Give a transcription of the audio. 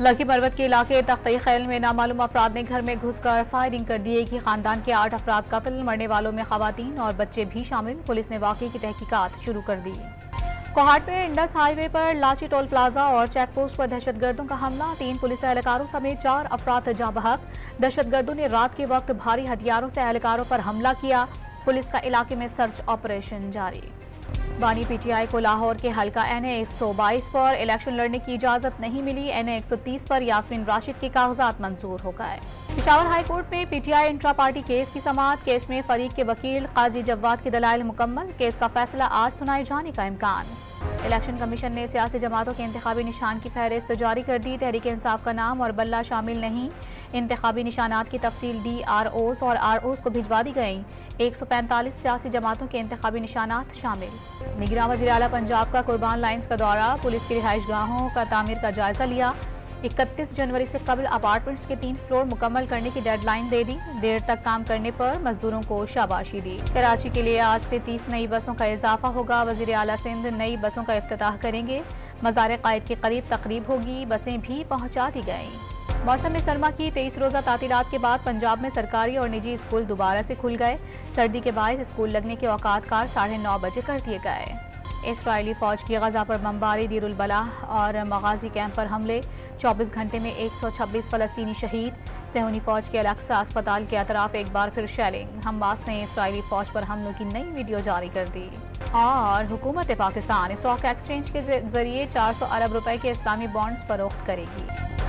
Lucky पर्वत के इलाके तख्ते खैल में नामालूम अफराद ने घर में घुसकर फायरिंग कर दी। एक ही खानदान के 8 अफराद कत्ल, मरने वालों में खवातीन और बच्चे भी शामिल। पुलिस ने वाकये की तहकीकात शुरू कर दी। कोहाट में इंडस हाईवे पर लाची टोल प्लाजा और चेक पोस्ट पर दहशतगर्दों का हमला, 3 पुलिस एहलकारों समेत 4 अफराद जाँ बहक। दहशतगर्दों ने रात के वक्त भारी हथियारों से एहलकारों पर हमला किया। पुलिस का इलाके में सर्च ऑपरेशन जारी। बानी पीटीआई को लाहौर के हलका NA 122 पर इलेक्शन लड़ने की इजाजत नहीं मिली। NA 130 पर यास्मीन राशिद के कागजात मंजूर हो गए। पेशावर हाई कोर्ट में पीटीआई इंट्रा पार्टी केस की समाअत, केस में फरीक के वकील काजी जव्वाद के दलाइल मुकम्मल, केस का फैसला आज सुनाए जाने का इम्कान। इलेक्शन कमीशन ने सियासी जमातों के इंतखाबी निशान की फहरिस्त जारी कर दी। तहरीक इंसाफ का नाम और बल्ला शामिल नहीं। इंतखाबी निशानात की तफसील DROs और ROs को भिजवा दी गई। 145 सियासी जमातों के इंतखाबी निशानात शामिल। निगरान वज़ीर आला पंजाब का कुर्बान लाइन्स का दौरा, पुलिस की रिहाइश गाहों का तामीर का जायजा लिया। 31 जनवरी से कबल अपार्टमेंट्स के 3 फ्लोर मुकम्मल करने की डेडलाइन दे दी। देर तक काम करने पर मजदूरों को शाबाशी दी। कराची के लिए आज से 30 नई बसों का इजाफा होगा। वज़ीर आला सिंध नई बसों का इफ्तिताह करेंगे। मज़ार कायद के करीब तकरीब होगी, बसें भी पहुंचा दी गईं। मौसम सरमा की 23 रोज़ा तातीलात के बाद पंजाब में सरकारी और निजी स्कूल दोबारा से खुल गए। सर्दी के बायस स्कूल लगने के औकात कार 9:30 बजे कर दिए गए। इसराइली फौज की गजा पर बमबारी, दीर उल बलाह और मगाजी कैंप पर हमले, 24 घंटे में 126 फलस्तीनी शहीद। सेहूनी फौज के अल-अक्सा अस्पताल के अतराफ एक बार फिर शेलिंग, हमास ने इसराइली फौज पर हमलों की नई वीडियो जारी कर दी। और हुकूमत पाकिस्तान स्टॉक एक्सचेंज के जरिए 400 अरब रुपए के इस्लामी बॉन्ड्स फरोख्त करेगी।